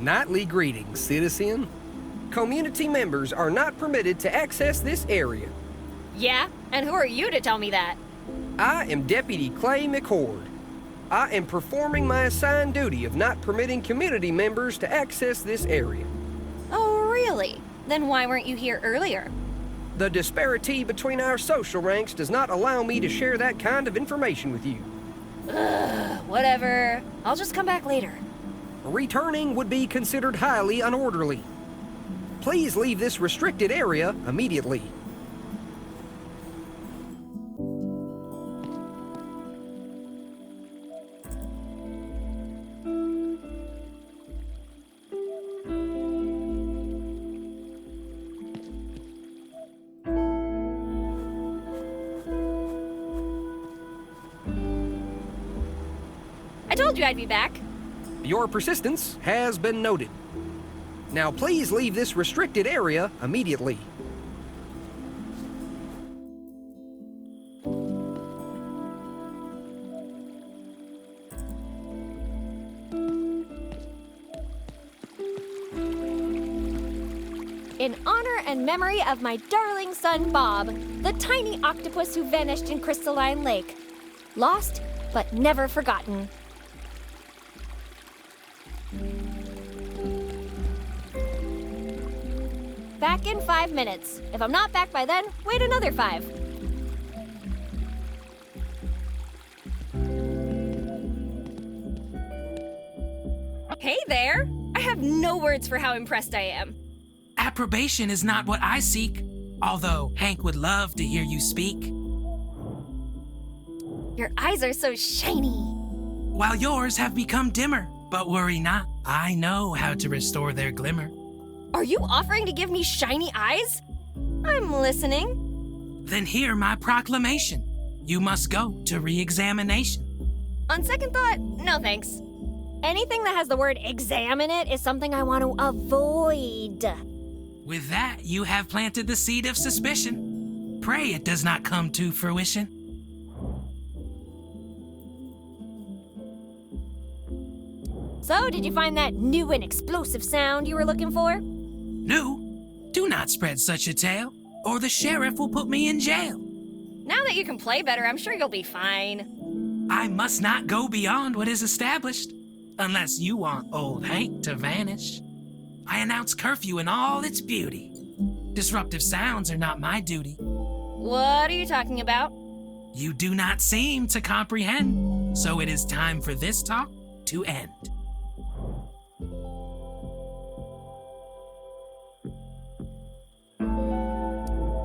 Nightly greetings, citizen. Community members are not permitted to access this area. Yeah? And who are you to tell me that? I am Deputy Clay McCord. I am performing my assigned duty of not permitting community members to access this area. Oh, really? Then why weren't you here earlier? The disparity between our social ranks does not allow me to share that kind of information with you. Whatever. I'll just come back later. Returning would be considered highly unorderly. Please leave this restricted area immediately. I told you I'd be back. Your persistence has been noted. Now please leave this restricted area immediately. In honor and memory of my darling son Bob, the tiny octopus who vanished in Crystalline Lake. Lost, but never forgotten. Back in 5 minutes. If I'm not back by then, wait another 5. Hey there! I have no words for how impressed I am. Approbation is not what I seek, although Hank would love to hear you speak. Your eyes are so shiny. While yours have become dimmer, but worry not, I know how to restore their glimmer. Are you offering to give me shiny eyes? I'm listening. Then hear my proclamation. You must go to re-examination. On second thought, no thanks. Anything that has the word exam in it is something I want to avoid. With that, you have planted the seed of suspicion. Pray it does not come to fruition. So, did you find that new and explosive sound you were looking for? New? Do not spread such a tale, or the sheriff will put me in jail. Now that you can play better, I'm sure you'll be fine. I must not go beyond what is established, unless you want old Hank to vanish. I announce curfew in all its beauty. Disruptive sounds are not my duty. What are you talking about? You do not seem to comprehend, so it is time for this talk to end.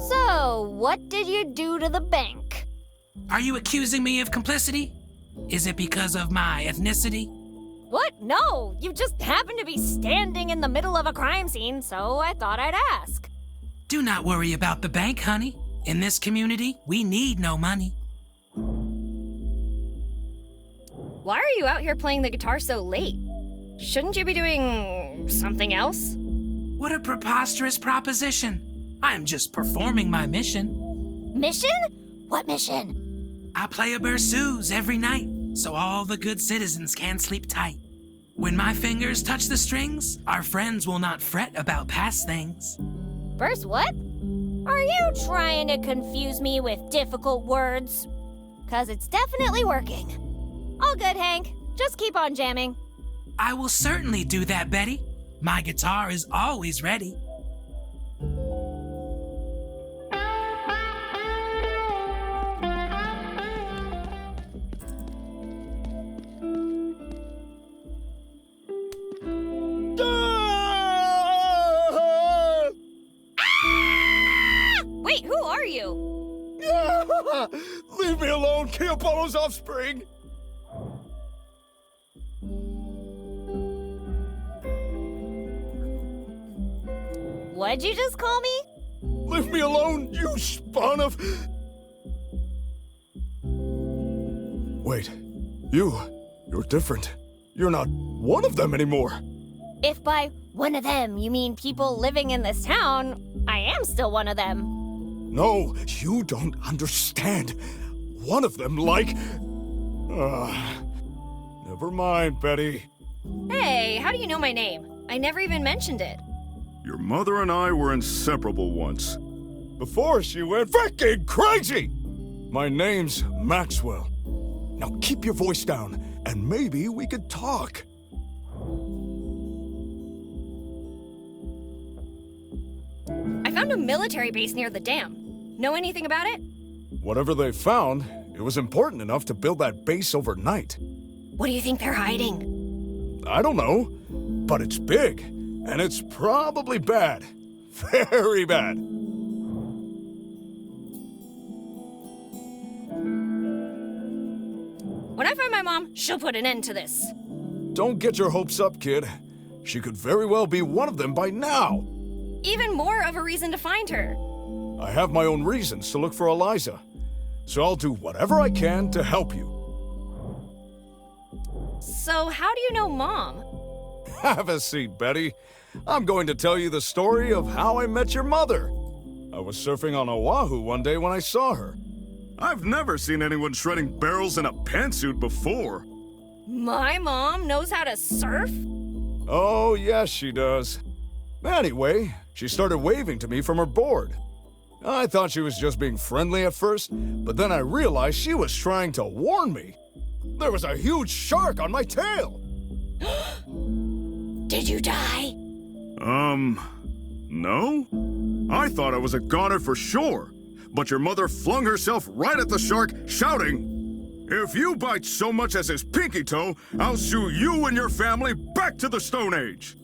So, what did you do to the bank? Are you accusing me of complicity? Is it because of my ethnicity? What? No, you just happened to be standing in the middle of a crime scene, so I thought I'd ask. Do not worry about the bank, honey. In this community, we need no money. Why are you out here playing the guitar so late? Shouldn't you be doing something else? What a preposterous proposition. I am just performing my mission. Mission? What mission? I play a berceuse every night, so all the good citizens can sleep tight. When my fingers touch the strings, our friends will not fret about past things. Burst what? Are you trying to confuse me with difficult words? 'Cause it's definitely working. All good, Hank. Just keep on jamming. I will certainly do that, Betty. My guitar is always ready. Wait, who are you? Leave me alone, Kill Apollo's offspring! What'd you just call me? Leave me alone, you spawn of... Wait, you're different. You're not one of them anymore. If by one of them you mean people living in this town, I am still one of them. No, you don't understand. One of them, like... Never mind, Betty. Hey, how do you know my name? I never even mentioned it. Your mother and I were inseparable once. Before she went freaking crazy! My name's Maxwell. Now keep your voice down, and maybe we could talk. I found a military base near the dam. Know anything about it? Whatever they found, it was important enough to build that base overnight. What do you think they're hiding? I don't know, but it's big, and it's probably bad. Very bad. When I find my mom, she'll put an end to this. Don't get your hopes up, kid. She could very well be one of them by now. Even more of a reason to find her. I have my own reasons to look for Eliza, so I'll do whatever I can to help you. So how do you know Mom? Have a seat, Betty. I'm going to tell you the story of how I met your mother. I was surfing on Oahu one day when I saw her. I've never seen anyone shredding barrels in a pantsuit before. My mom knows how to surf? Oh, yes, she does. Anyway, she started waving to me from her board. I thought she was just being friendly at first, but then I realized she was trying to warn me. There was a huge shark on my tail. Did you die? No? I thought I was a goner for sure. But your mother flung herself right at the shark, shouting, "If you bite so much as his pinky toe, I'll shoo you and your family back to the Stone Age."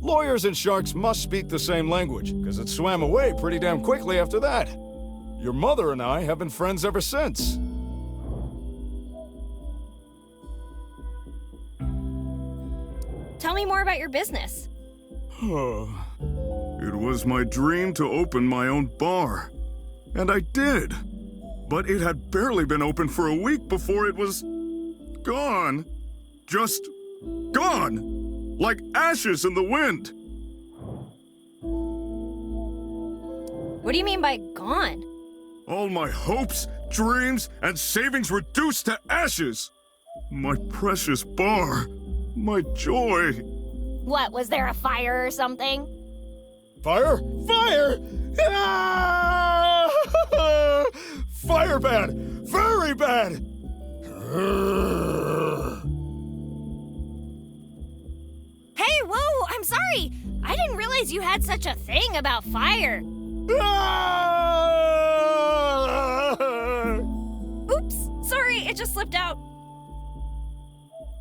Lawyers and sharks must speak the same language, because it swam away pretty damn quickly after that. Your mother and I have been friends ever since. Tell me more about your business. It was my dream to open my own bar. And I did. But it had barely been open for a week before it was gone. Just gone. Like ashes in the wind. What do you mean by gone? All my hopes, dreams, and savings reduced to ashes. My precious bar. My joy. What, was there a fire or something? Fire? Fire! Ah! Fire bad! Very bad! Hey, whoa, I'm sorry. I didn't realize you had such a thing about fire. Ah! Oops, sorry, it just slipped out.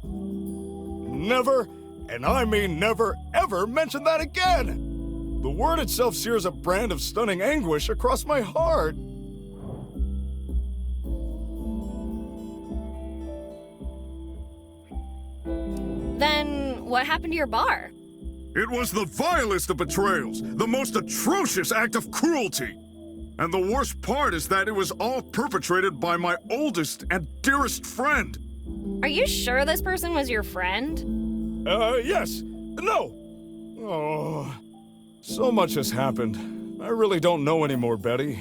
Never, and I mean never, ever mention that again! The word itself sears a brand of stunning anguish across my heart. Then what happened to your bar? It was the vilest of betrayals, the most atrocious act of cruelty. And the worst part is that it was all perpetrated by my oldest and dearest friend. Are you sure this person was your friend? Yes. No. Oh, so much has happened. I really don't know anymore, Betty.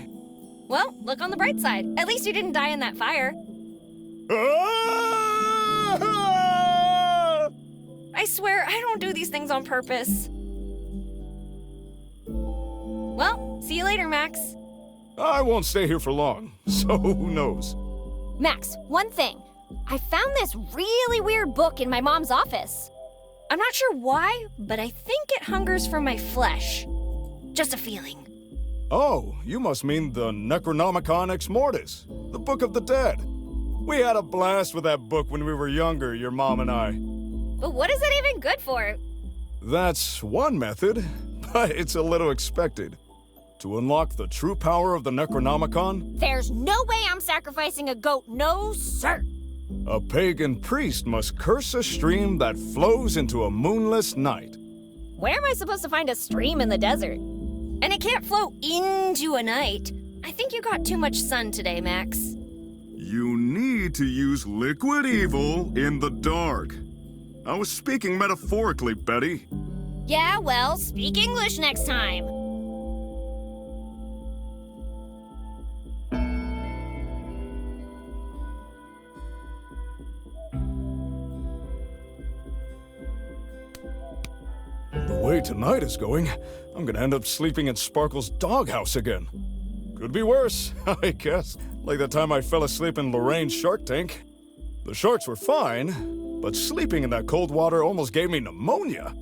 Well, look on the bright side. At least you didn't die in that fire. Ah! I swear, I don't do these things on purpose. Well, see you later, Max. I won't stay here for long, so who knows? Max, one thing. I found this really weird book in my mom's office. I'm not sure why, but I think it hungers for my flesh. Just a feeling. Oh, you must mean the Necronomicon Ex Mortis, the Book of the Dead. We had a blast with that book when we were younger, your mom and I. But what is it even good for? That's one method, but it's a little expected. To unlock the true power of the Necronomicon, There's no way I'm sacrificing a goat, no sir. a pagan priest must curse a stream that flows into a moonless night. Where am I supposed to find a stream in the desert? And it can't flow into a night. I think you got too much sun today, Max. You need to use liquid evil in the dark. I was speaking metaphorically, Betty. Yeah, well, speak English next time. tonight is going, I'm gonna end up sleeping in Sparkle's doghouse again. Could be worse, I guess. Like the time I fell asleep in Lorraine's shark tank. The sharks were fine, but sleeping in that cold water almost gave me pneumonia.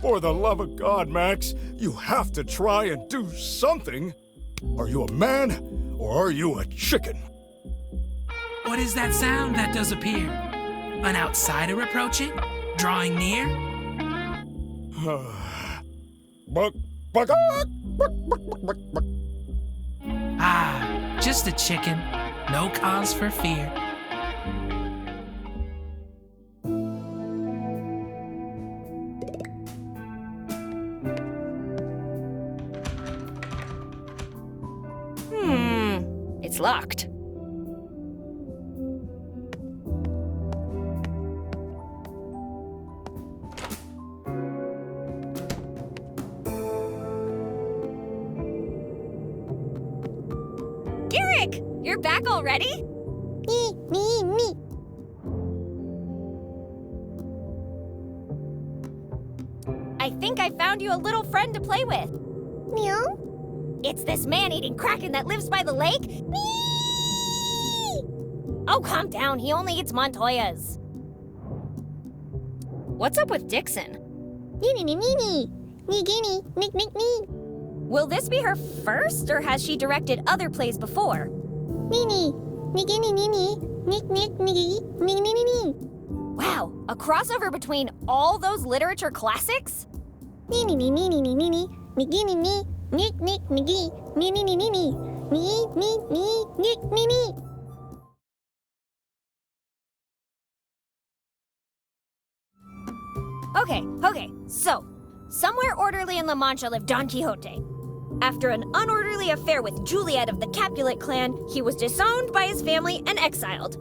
For the love of God, Max, you have to try and do something. Are you a man, or are you a chicken? What is that sound that does appear? An outsider approaching? Drawing near? Buck, buck, buck, buck, buck, buck. Ah, just a chicken. No cause for fear. It's locked. Garrick, you're back already? Me. I think I found you a little friend to play with. Meow? It's this man-eating kraken that lives by the lake. Oh, calm down. He only eats Montoyas. What's up with Dixon? Will this be her first, or has she directed other plays before? Wow, a crossover between all those literature classics? Okay, so, somewhere orderly in La Mancha lived Don Quixote. After an unorderly affair with Juliet of the Capulet clan, he was disowned by his family and exiled.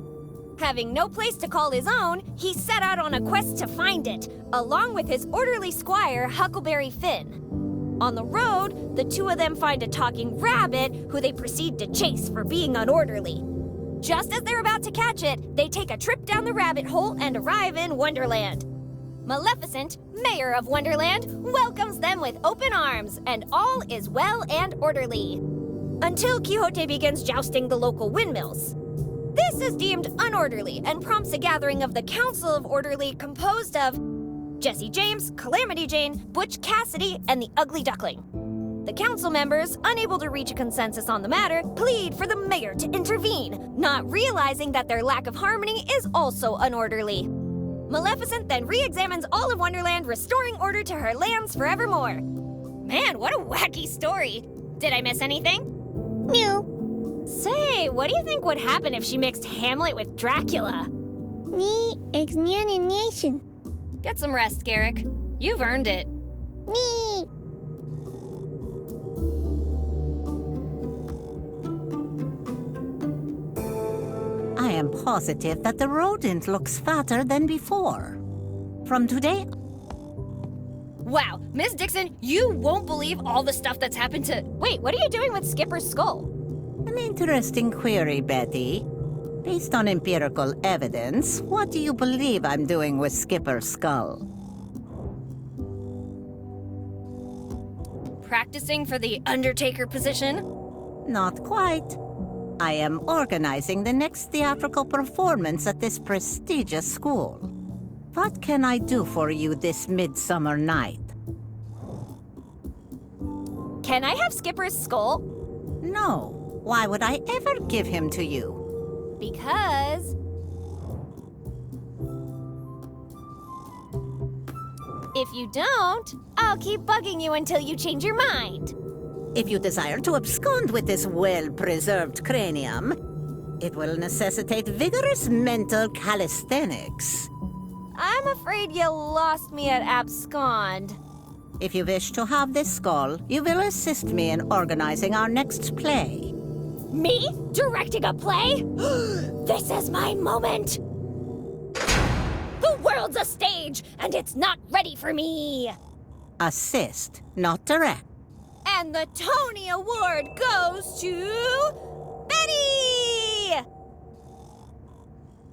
Having no place to call his own, he set out on a quest to find it, along with his orderly squire, Huckleberry Finn. On the road, the two of them find a talking rabbit who they proceed to chase for being unorderly. Just as they're about to catch it, they take a trip down the rabbit hole and arrive in Wonderland. Maleficent, mayor of Wonderland, welcomes them with open arms, and all is well and orderly. Until Quixote begins jousting the local windmills. This is deemed unorderly and prompts a gathering of the Council of Orderly composed of Jesse James, Calamity Jane, Butch Cassidy, and the Ugly Duckling. The council members, unable to reach a consensus on the matter, plead for the mayor to intervene, not realizing that their lack of harmony is also unorderly. Maleficent then re-examines all of Wonderland, restoring order to her lands forevermore. Man, what a wacky story. Did I miss anything? No. Say, what do you think would happen if she mixed Hamlet with Dracula? Me examination. Get some rest, Garrick. You've earned it. Me. I am positive that the rodent looks fatter than before. From today... Wow, Miss Dixon, you won't believe all the stuff that's happened to... Wait, what are you doing with Skipper's skull? An interesting query, Betty. Based on empirical evidence, what do you believe I'm doing with Skipper's skull? Practicing for the Undertaker position? Not quite. I am organizing the next theatrical performance at this prestigious school. What can I do for you this midsummer night? Can I have Skipper's skull? No. Why would I ever give him to you? Because... if you don't, I'll keep bugging you until you change your mind. If you desire to abscond with this well-preserved cranium, it will necessitate vigorous mental calisthenics. I'm afraid you lost me at abscond. If you wish to have this skull, you will assist me in organizing our next play. Me? Directing a play? This is my moment! The world's a stage, and it's not ready for me! Assist, not direct. And the Tony Award goes to Betty!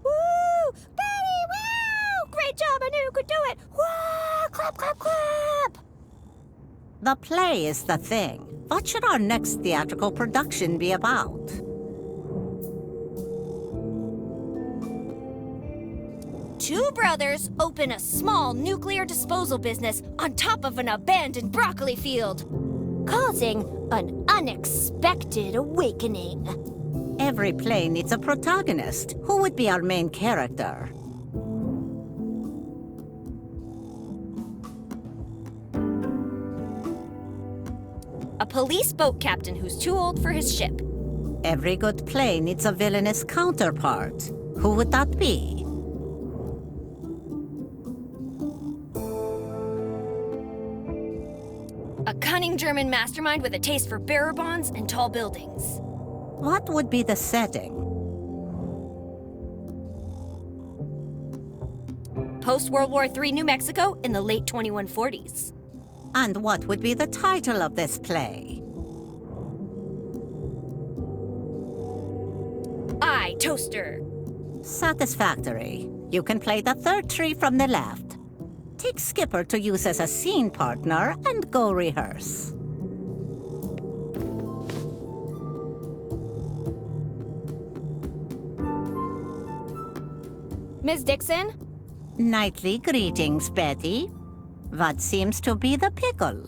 Woo! Betty, wow! Great job, I knew you could do it! Woo! Clap, clap, clap! The play is the thing. What should our next theatrical production be about? Two brothers open a small nuclear disposal business on top of an abandoned broccoli field, causing an unexpected awakening. Every play needs a protagonist. Who would be our main character? A police boat captain who's too old for his ship. Every good play needs a villainous counterpart. Who would that be? A cunning German mastermind with a taste for bearer bonds and tall buildings. What would be the setting? Post-World War III New Mexico in the late 2140s. And what would be the title of this play? I, Toaster. Satisfactory. You can play the third tree from the left. Take Skipper to use as a scene partner and go rehearse. Ms. Dixon? Nightly greetings, Betty. What seems to be the pickle?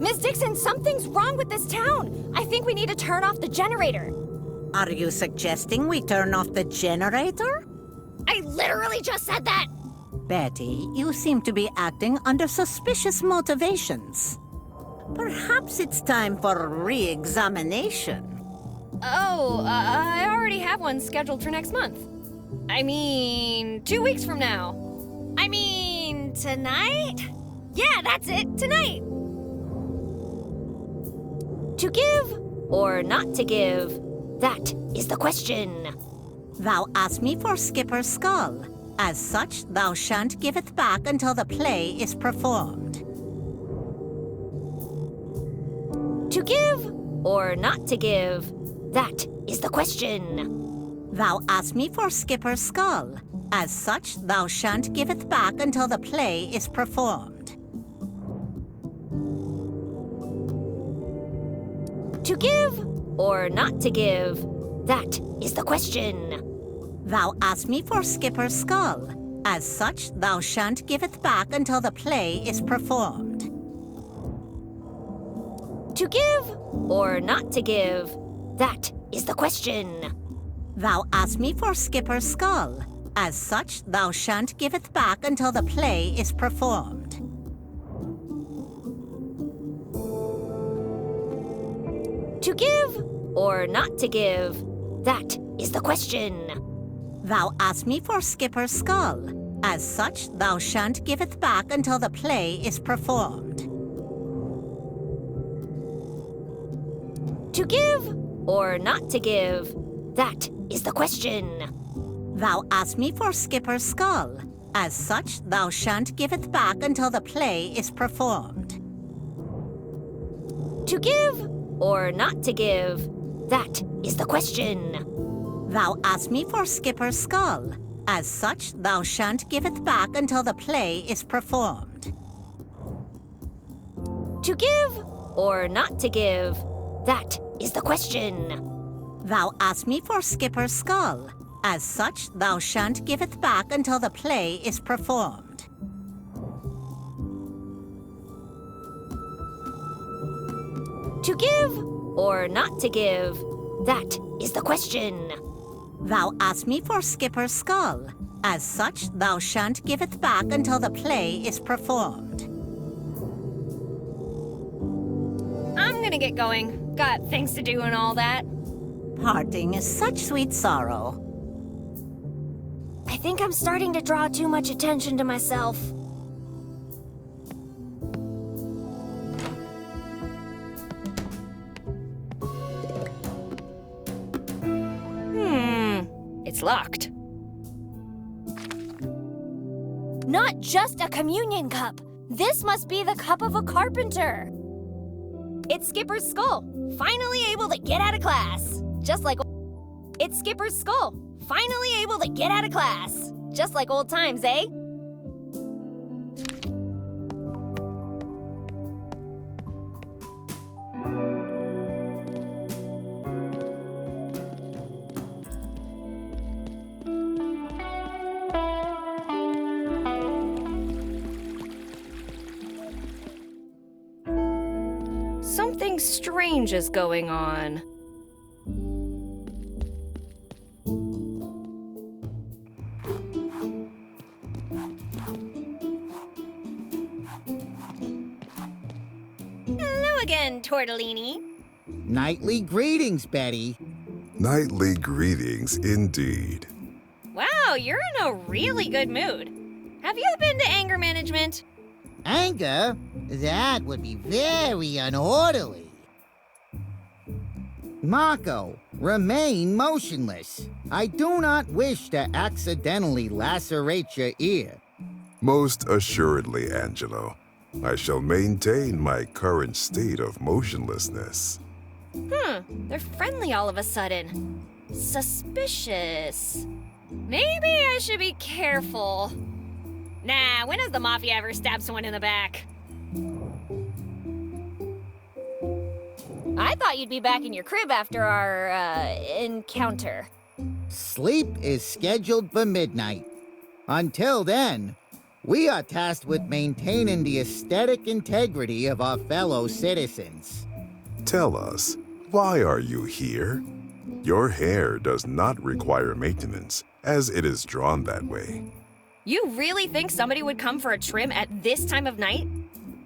Ms. Dixon, something's wrong with this town. I think we need to turn off the generator. Are you suggesting we turn off the generator? I literally just said that! Betty, you seem to be acting under suspicious motivations. Perhaps it's time for re-examination. Oh, I already have one scheduled for next month. I mean, 2 weeks from now. I mean, tonight? Yeah, that's it, tonight! To give or not to give, that is the question. Thou asked me for Skipper's skull. As such, thou shan't give it back until the play is performed. To give or not to give, that is the question. Thou asked me for Skipper's skull. As such, thou shan't give it back until the play is performed. To give or not to give, that is the question. Thou asked me for Skipper's skull. As such, thou shan't give it back until the play is performed. To give or not to give, that is the question. Thou asked me for Skipper's skull. As such, thou shan't give it back until the play is performed. To give or not to give, that is the question. Thou asked me for Skipper's skull. As such, thou shan't give it back until the play is performed. To give or not to give, that is the question. Thou asked me for Skipper's skull. As such, thou shan't give it back until the play is performed. To give or not to give, that is the question. Thou asked me for Skipper's skull. As such, thou shan't give it back until the play is performed. To give or not to give, that is the question. Thou asked me for Skipper's skull. As such, thou shan't give it back until the play is performed. To give or not to give, that is the question. Thou asked me for Skipper's skull. As such, thou shan't give it back until the play is performed. I'm gonna get going. Got things to do and all that. Parting is such sweet sorrow. I think I'm starting to draw too much attention to myself. It's locked. Not just a communion cup. This must be the cup of a carpenter. It's Skipper's skull, finally able to get out of class. It's Skipper's skull, finally able to get out of class. Just like old times, eh? Something strange is going on. Hello again, Tortellini. Nightly greetings, Betty. Nightly greetings indeed. Wow, you're in a really good mood. Have you been to anger management? Anger? That would be very unorderly. Mako, remain motionless. I do not wish to accidentally lacerate your ear. Most assuredly, Angelo. I shall maintain my current state of motionlessness. They're friendly all of a sudden. Suspicious. Maybe I should be careful. Nah, when has the Mafia ever stabbed someone in the back? I thought you'd be back in your crib after our, encounter. Sleep is scheduled for midnight. Until then, we are tasked with maintaining the aesthetic integrity of our fellow citizens. Tell us, why are you here? Your hair does not require maintenance, as it is drawn that way. You really think somebody would come for a trim at this time of night?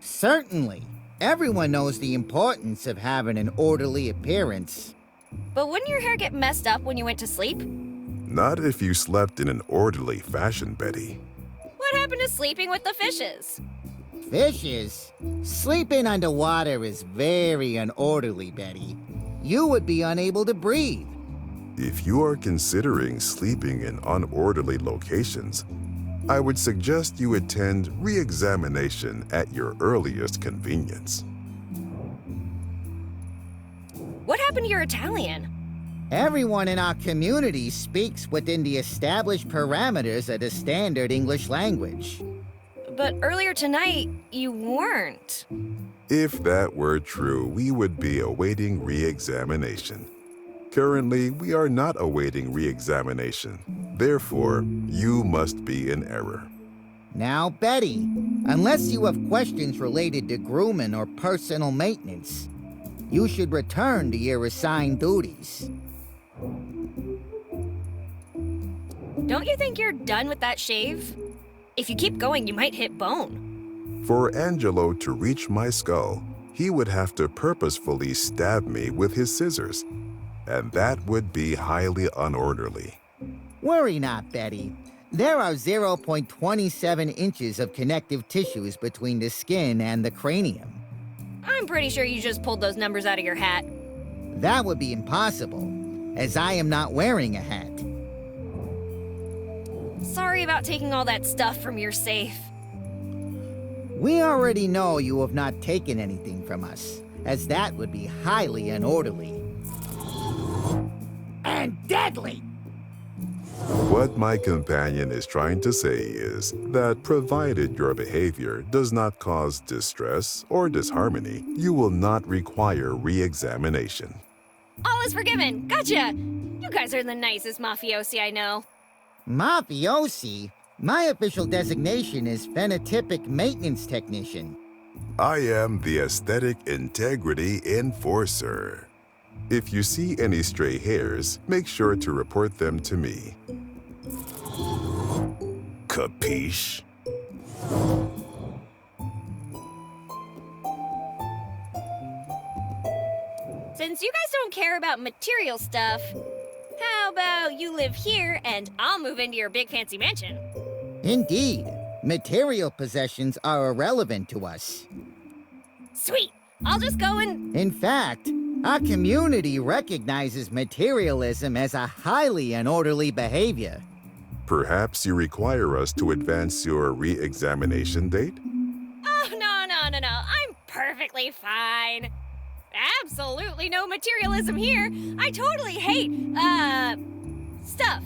Certainly. Everyone knows the importance of having an orderly appearance. But wouldn't your hair get messed up when you went to sleep? Not if you slept in an orderly fashion, Betty. What happened to sleeping with the fishes? Fishes? Sleeping underwater is very unorderly, Betty. You would be unable to breathe. If you are considering sleeping in unorderly locations, I would suggest you attend re-examination at your earliest convenience. What happened to your Italian? Everyone in our community speaks within the established parameters of the standard English language. But earlier tonight, you weren't. If that were true, we would be awaiting re-examination. Currently, we are not awaiting re-examination. Therefore, you must be in error. Now, Betty, unless you have questions related to grooming or personal maintenance, you should return to your assigned duties. Don't you think you're done with that shave? If you keep going, you might hit bone. For Angelo to reach my skull, he would have to purposefully stab me with his scissors, and that would be highly unorderly. Worry not, Betty. There are 0.27 inches of connective tissues between the skin and the cranium. I'm pretty sure you just pulled those numbers out of your hat. That would be impossible, as I am not wearing a hat. Sorry about taking all that stuff from your safe. We already know you have not taken anything from us, as that would be highly unorderly. And deadly! What my companion is trying to say is that provided your behavior does not cause distress or disharmony, you will not require re-examination. All is forgiven. Gotcha! You guys are the nicest mafiosi I know. Mafiosi? My official designation is Phenotypic Maintenance Technician. I am the Aesthetic Integrity Enforcer. If you see any stray hairs, make sure to report them to me. Capiche? Since you guys don't care about material stuff, how about you live here and I'll move into your big fancy mansion? Indeed, material possessions are irrelevant to us. Sweet! I'll just go and... In fact, our community recognizes materialism as a highly unorderly behavior. Perhaps you require us to advance your re-examination date? perfectly fine. Absolutely no materialism here. I totally hate, stuff.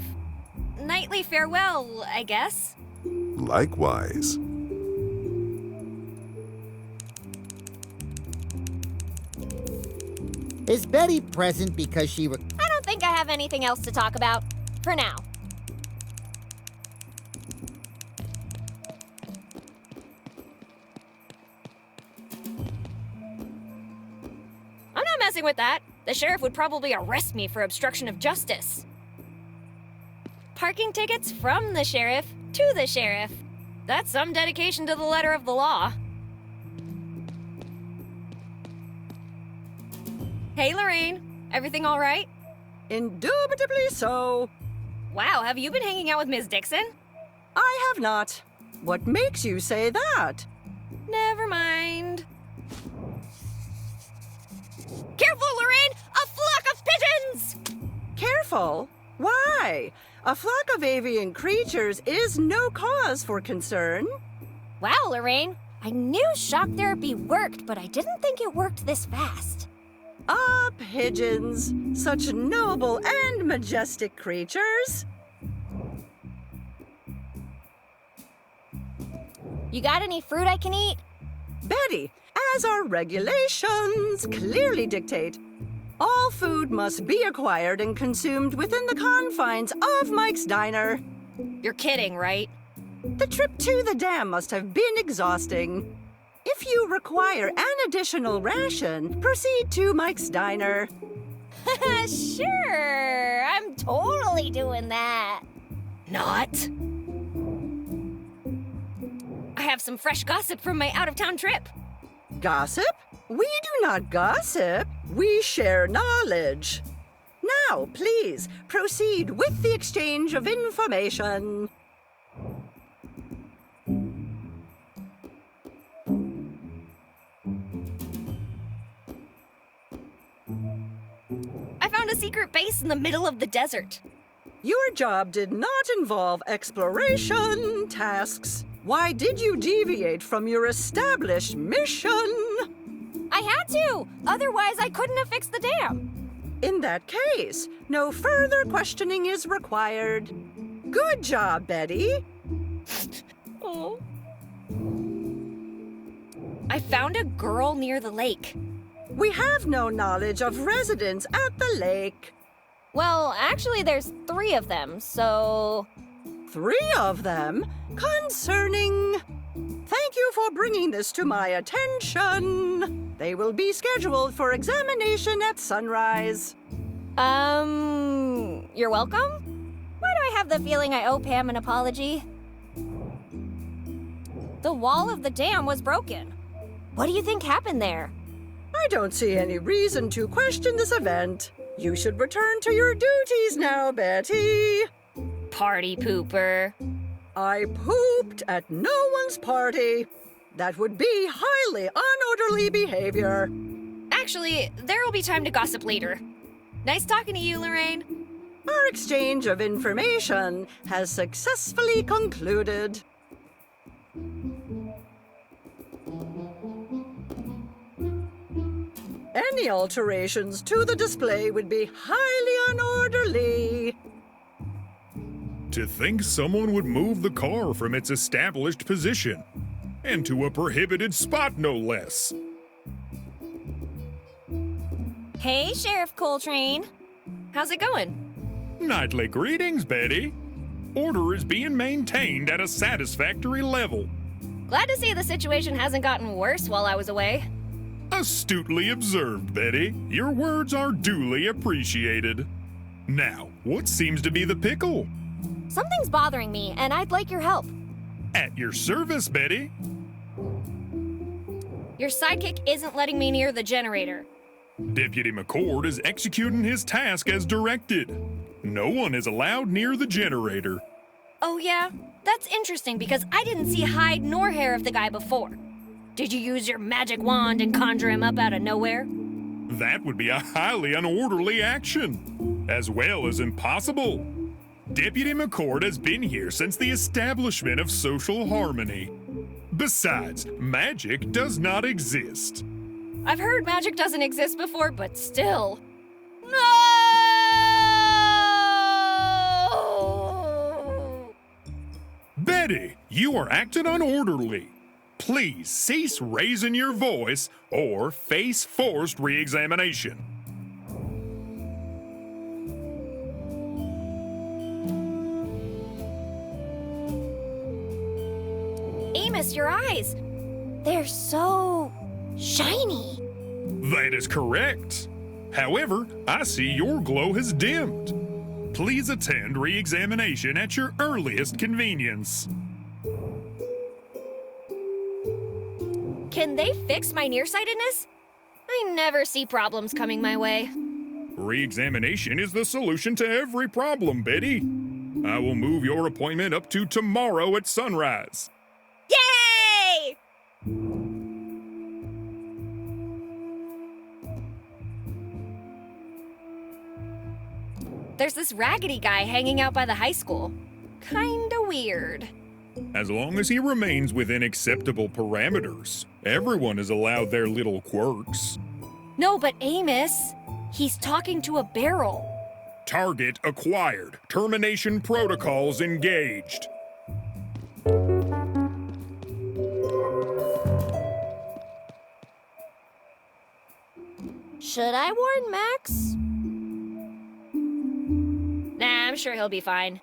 Nightly farewell, I guess. Likewise. Is Betty present because she... I don't think I have anything else to talk about. For now. I'm not messing with that. The sheriff would probably arrest me for obstruction of justice. Parking tickets from the sheriff to the sheriff. That's some dedication to the letter of the law. Hey, Lorraine. Everything all right? Indubitably so. Wow, have you been hanging out with Ms. Dixon? I have not. What makes you say that? Never mind. Careful, Lorraine! A flock of pigeons! Careful? Why? A flock of avian creatures is no cause for concern. Wow, Lorraine. I knew shock therapy worked, but I didn't think it worked this fast. Ah, pigeons. Such noble and majestic creatures. You got any fruit I can eat? Betty, as our regulations clearly dictate, all food must be acquired and consumed within the confines of Mike's Diner. You're kidding, right? The trip to the dam must have been exhausting. If you require an additional ration, proceed to Mike's Diner. Sure, I'm totally doing that. Not. I have some fresh gossip from my out-of-town trip. Gossip? We do not gossip. We share knowledge. Now, please, proceed with the exchange of information. I found a secret base in the middle of the desert. Your job did not involve exploration tasks. Why did you deviate from your established mission? I had to! Otherwise, I couldn't have fixed the dam. In that case, no further questioning is required. Good job, Betty. Oh. I found a girl near the lake. We have no knowledge of residents at the lake. Well, actually, there's 3 of them, so... 3 of them? Concerning... Thank you for bringing this to my attention. They will be scheduled for examination at sunrise. You're welcome? Why do I have the feeling I owe Pam an apology? The wall of the dam was broken. What do you think happened there? I don't see any reason to question this event. You should return to your duties now, Betty. Party pooper. I pooped at no one's party. That would be highly unorderly behavior. Actually, there will be time to gossip later. Nice talking to you, Lorraine. Our exchange of information has successfully concluded. Any alterations to the display would be highly unorderly. To think someone would move the car from its established position, and to a prohibited spot no less. Hey, Sheriff Coltrane. How's it going? Nightly greetings, Betty. Order is being maintained at a satisfactory level. Glad to see the situation hasn't gotten worse while I was away. Astutely observed, Betty. Your words are duly appreciated. Now, what seems to be the pickle? Something's bothering me, and I'd like your help. At your service, Betty. Your sidekick isn't letting me near the generator. Deputy McCord is executing his task as directed. No one is allowed near the generator. Oh yeah? That's interesting because I didn't see hide nor hair of the guy before. Did you use your magic wand and conjure him up out of nowhere? That would be a highly unorderly action, as well as impossible. Deputy McCord has been here since the establishment of social harmony. Besides, magic does not exist. I've heard magic doesn't exist before, but still. No! Betty, you are acting unorderly. Please cease raising your voice or face forced re-examination. Amos, your eyes. They're so shiny. That is correct. However, I see your glow has dimmed. Please attend re-examination at your earliest convenience. Can they fix my nearsightedness? I never see problems coming my way. Re-examination is the solution to every problem, Betty. I will move your appointment up to tomorrow at sunrise. Yay! There's this raggedy guy hanging out by the high school. Kinda weird. As long as he remains within acceptable parameters, everyone is allowed their little quirks. No, but Amos, he's talking to a barrel. Target acquired. Termination protocols engaged. Should I warn Max? Nah, I'm sure he'll be fine.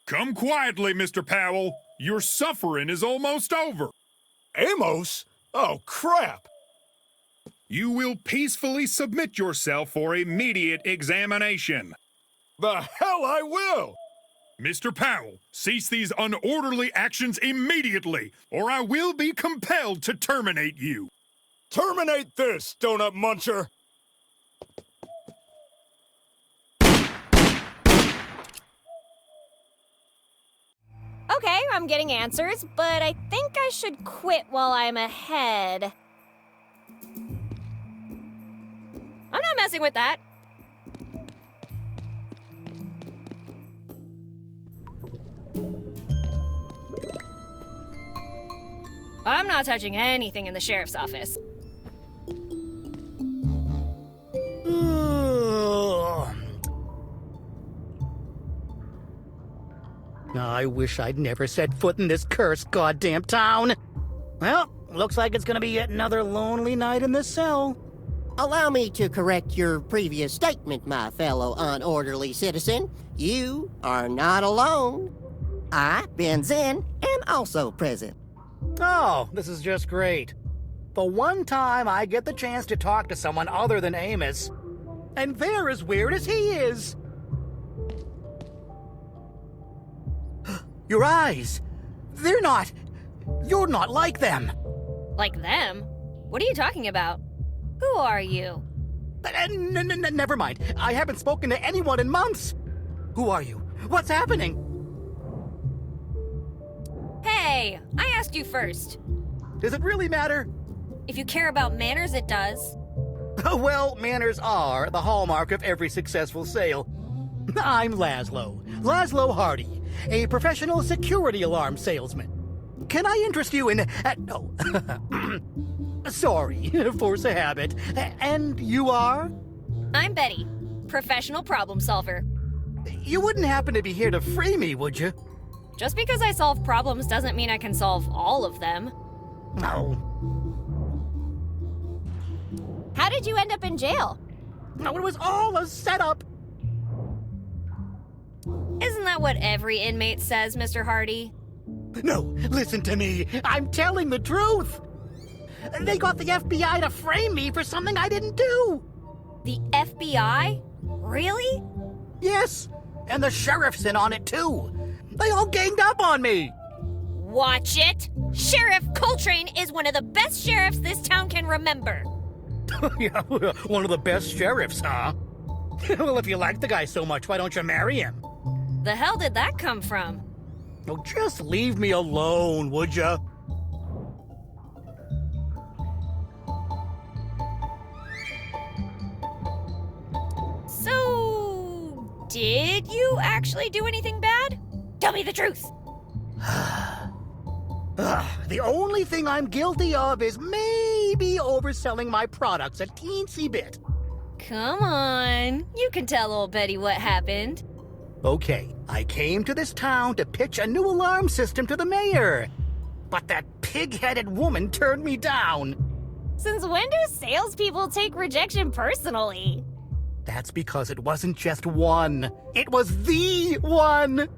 Come quietly, Mr. Powell. Your suffering is almost over. Amos? Oh, crap! You will peacefully submit yourself for immediate examination. The hell I will! Mr. Powell, cease these unorderly actions immediately, or I will be compelled to terminate you. Terminate this, donut muncher! Okay, I'm getting answers, but I think I should quit while I'm ahead. I'm not messing with that. I'm not touching anything in the sheriff's office. I wish I'd never set foot in this cursed goddamn town. Well, looks like it's gonna be yet another lonely night in the cell. Allow me to correct your previous statement, my fellow unorderly citizen. You are not alone. I, Ben Zen, am also present. Oh, this is just great. The one time I get the chance to talk to someone other than Amos. And they're as weird as he is. Your eyes. You're not like them. Like them? What are you talking about? Who are you? Never mind. I haven't spoken to anyone in months. Who are you? What's happening? Hey, I asked you first. Does it really matter? If you care about manners, it does. Well, manners are the hallmark of every successful sale. I'm Laszlo. Laszlo Hardy, a professional security alarm salesman. Can I interest you in... no. Sorry, force of habit. And you are? I'm Betty, professional problem solver. You wouldn't happen to be here to free me, would you? Just because I solve problems doesn't mean I can solve all of them. No. How did you end up in jail? No, it was all a setup. Isn't that what every inmate says, Mr. Hardy? No, listen to me. I'm telling the truth. They got the FBI to frame me for something I didn't do. The FBI? Really? Yes, and the sheriff's in on it too. They all ganged up on me. Watch it. Sheriff Coltrane is one of the best sheriffs this town can remember. Yeah, one of the best sheriffs, huh? Well, if you like the guy so much, why don't you marry him? The hell did that come from? Oh, just leave me alone, would ya? So, did you actually do anything bad? Tell me the truth. The only thing I'm guilty of is maybe overselling my products a teensy bit. Come on. You can tell old Betty what happened. Okay, I came to this town to pitch a new alarm system to the mayor. But that pig-headed woman turned me down. Since when do salespeople take rejection personally? That's because it wasn't just one. It was the one.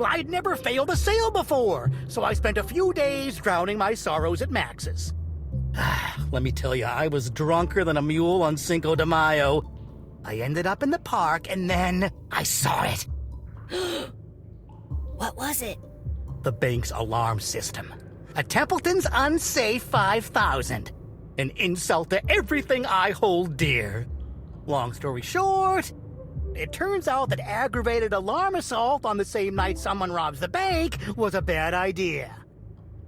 I'd never failed a sale before, so I spent a few days drowning my sorrows at Max's. Let me tell you, I was drunker than a mule on Cinco de Mayo. I ended up in the park, and then I saw it. What was it? The bank's alarm system. A Templeton's Unsafe 5000. An insult to everything I hold dear. Long story short, it turns out that aggravated alarm assault on the same night someone robs the bank was a bad idea.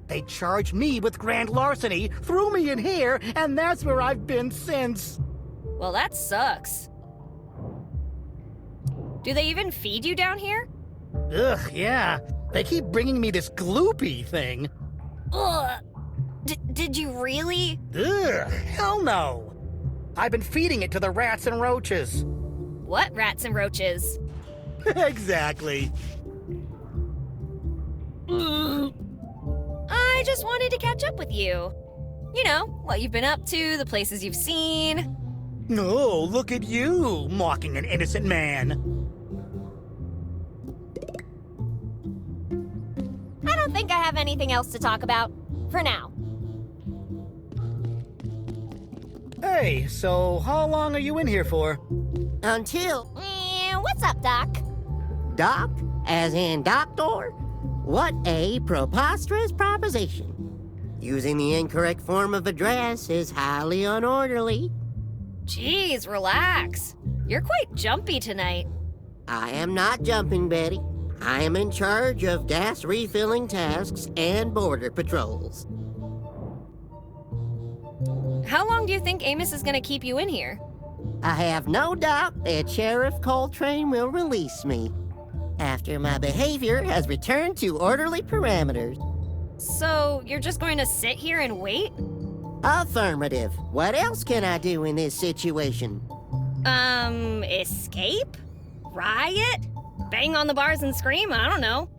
They charged me with grand larceny, threw me in here, and that's where I've been since. Well, that sucks. Do they even feed you down here? Ugh, yeah. They keep bringing me this gloopy thing. Ugh. Did you really? Ugh, hell no. I've been feeding it to the rats and roaches. What rats and roaches? Exactly. I just wanted to catch up with you. You know, what you've been up to, the places you've seen. Oh, look at you, mocking an innocent man. I don't think I have anything else to talk about. For now. Hey, so how long are you in here for? Until... What's up, Doc? Doc? As in doctor? What a preposterous proposition. Using the incorrect form of address is highly unorderly. Jeez, relax. You're quite jumpy tonight. I am not jumping, Betty. I am in charge of gas refilling tasks and border patrols. How long do you think Amos is gonna keep you in here? I have no doubt that Sheriff Coltrane will release me after my behavior has returned to orderly parameters. So, you're just going to sit here and wait? Affirmative. What else can I do in this situation? Escape? Riot? Bang on the bars and scream? I don't know.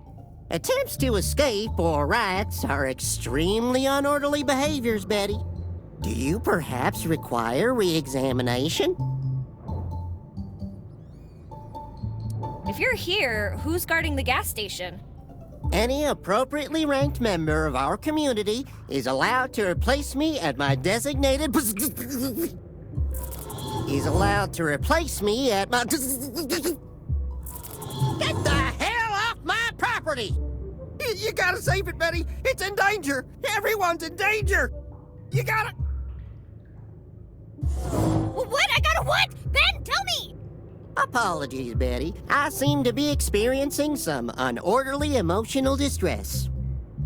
Attempts to escape or riots are extremely unorderly behaviors, Betty. Do you perhaps require re-examination? If you're here, who's guarding the gas station? Any appropriately ranked member of our community is allowed to replace me at my designated He's allowed to replace me at my... Get the hell off my property! You gotta save it, Betty! It's in danger! Everyone's in danger! You gotta... What? I gotta what? Ben, tell me! Apologies, Betty. I seem to be experiencing some unorderly emotional distress.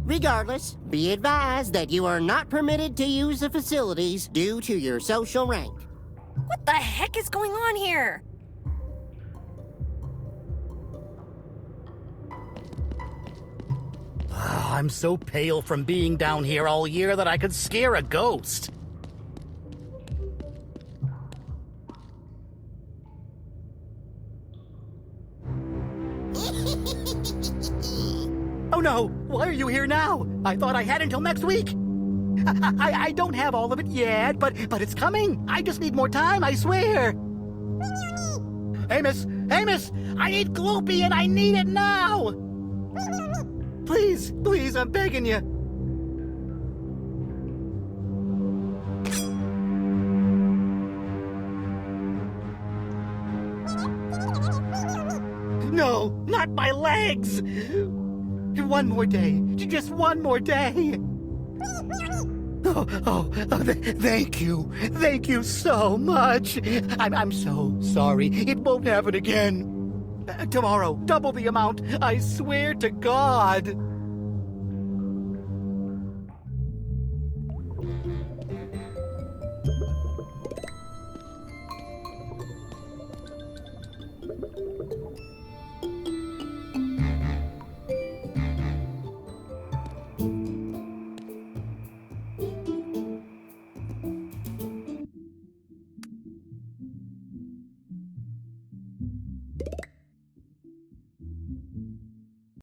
Regardless, be advised that you are not permitted to use the facilities due to your social rank. What the heck is going on here? I'm so pale from being down here all year that I could scare a ghost. Oh no! Why are you here now? I thought I had until next week. I don't have all of it yet, but it's coming. I just need more time, I swear. Amos! Amos! I need Gloopy and I need it now! Please, please, I'm begging you. No, not my legs! One more day. Just one more day. Thank you. Thank you so much. I'm so sorry. It won't happen again. Tomorrow, double the amount. I swear to God.